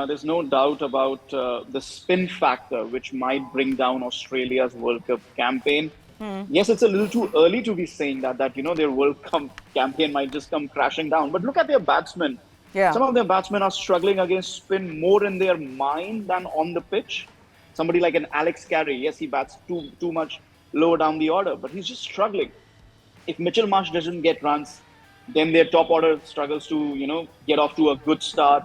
There's no doubt about the spin factor, which might bring down Australia's World Cup campaign. Yes, it's a little too early to be saying that their World Cup campaign might just come crashing down. But look at their batsmen. Yeah. Some of their batsmen are struggling against spin more in their mind than on the pitch. Somebody like an Alex Carey, yes, he bats too much lower down the order, but he's just struggling. If Mitchell Marsh doesn't get runs, then their top order struggles to get off to a good start.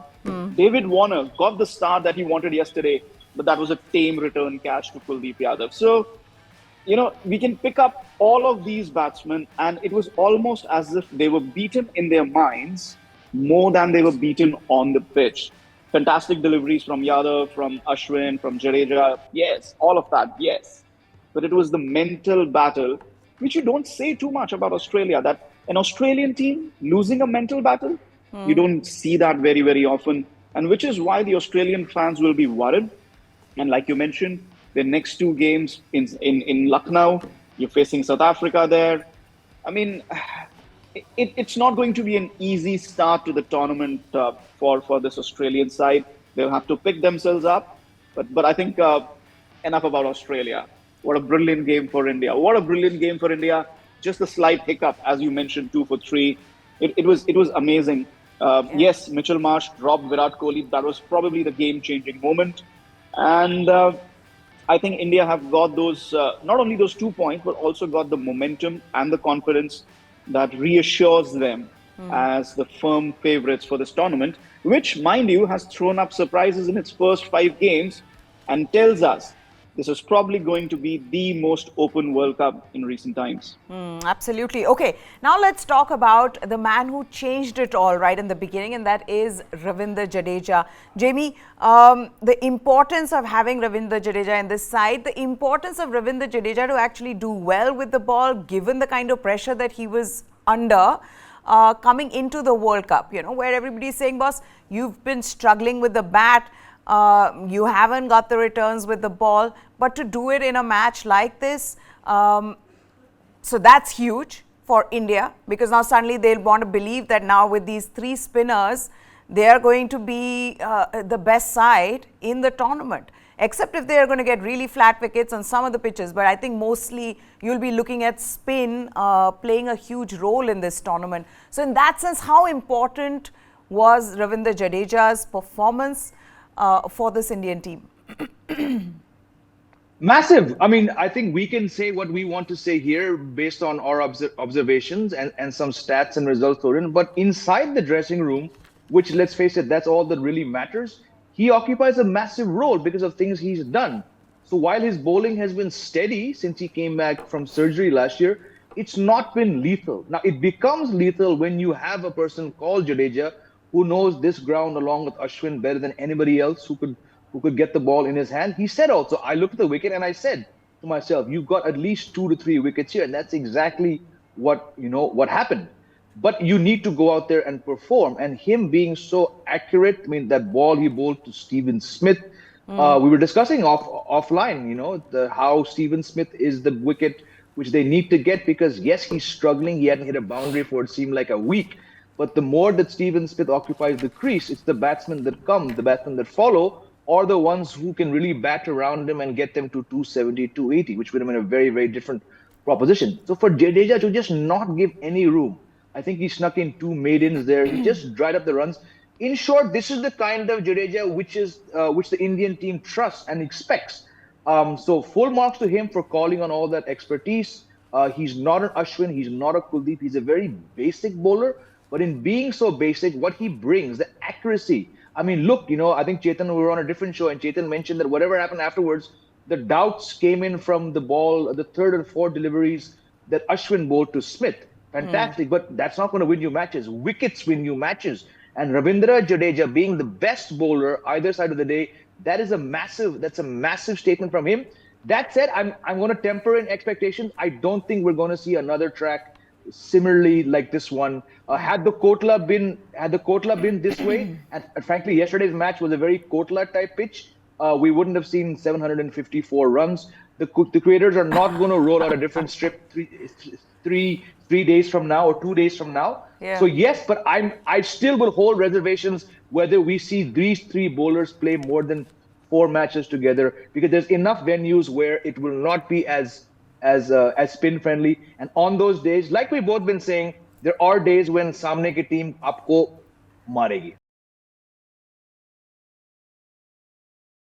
David Warner got the start that he wanted yesterday, but that was a tame return catch to Kuldeep Yadav. So we can pick up all of these batsmen, and it was almost as if they were beaten in their minds more than they were beaten on the pitch. Fantastic deliveries from Yadav, from Ashwin, from Jadeja. Yes, all of that, yes. But it was the mental battle, which you don't say too much about Australia, that an Australian team losing a mental battle, you don't see that very, very often. And which is why the Australian fans will be worried. And like you mentioned, the next two games in Lucknow, you're facing South Africa there. I mean, it's not going to be an easy start to the tournament for this Australian side. They'll have to pick themselves up. But I think enough about Australia. What a brilliant game for India. What a brilliant game for India. Just a slight hiccup, as you mentioned, 2 for 3. It was amazing. Yes, Mitchell Marsh dropped Virat Kohli. That was probably the game-changing moment. And I think India have got those, not only those 2 points, but also got the momentum and the confidence that reassures them as the firm favorites for this tournament, which, mind you, has thrown up surprises in its first 5 games and tells us this is probably going to be the most open World Cup in recent times. Absolutely. Okay, now let's talk about the man who changed it all right in the beginning, and that is Ravindra Jadeja. Jamie, the importance of having Ravindra Jadeja in this side, the importance of Ravindra Jadeja to actually do well with the ball, given the kind of pressure that he was under coming into the World Cup, where everybody's saying, boss, you've been struggling with the bat. You haven't got the returns with the ball, but to do it in a match like this, so that's huge for India, because now suddenly they'll want to believe that now with these 3 spinners, they are going to be the best side in the tournament, except if they are going to get really flat wickets on some of the pitches. But I think mostly you'll be looking at spin playing a huge role in this tournament. So in that sense, how important was Ravindra Jadeja's performance for this Indian team? Massive. I mean, I think we can say what we want to say here based on our observations and some stats and results thrown in. But inside the dressing room, which, let's face it, that's all that really matters, he occupies a massive role because of things he's done. So while his bowling has been steady since he came back from surgery last year, it's not been lethal. Now, it becomes lethal when you have a person called Jadeja who knows this ground along with Ashwin better than anybody else, who could get the ball in his hand. He said also, I looked at the wicket and I said to myself, you've got at least 2 to 3 wickets here. And that's exactly what happened. But you need to go out there and perform. And him being so accurate, I mean, that ball he bowled to Stephen Smith, we were discussing offline, how Stephen Smith is the wicket which they need to get, because yes, he's struggling. He hadn't hit a boundary for it seemed like a week. But the more that Stephen Smith occupies the crease, it's the batsmen that come, the batsmen that follow, or the ones who can really bat around him and get them to 270, 280, which would have been a very, very different proposition. So for Jadeja to just not give any room, I think he snuck in 2 maidens there. He just dried up the runs. In short, this is the kind of Jadeja which the Indian team trusts and expects. So full marks to him for calling on all that expertise. He's not an Ashwin. He's not a Kuldeep. He's a very basic bowler. But in being so basic, what he brings, the accuracy. I mean, look, I think Chetan, we were on a different show, and Chetan mentioned that whatever happened afterwards, the doubts came in from the ball, the 3rd and 4th deliveries that Ashwin bowled to Smith. Fantastic, but that's not going to win you matches. Wickets win you matches. And Ravindra Jadeja being the best bowler either side of the day, that's a massive statement from him. That said, I'm going to temper in expectations. I don't think we're going to see another track similarly like this one. Had the Kotla been this way, and frankly, yesterday's match was a very Kotla type pitch, we wouldn't have seen 754 runs. the creators are not going to roll out a different strip three days from now or 2 days from now. Yeah. So yes, but I still will hold reservations whether we see these three bowlers play more than 4 matches together, because there's enough venues where it will not be as spin friendly. And on those days, like we've both been saying, there are days when सामने की team आपको मारेगी.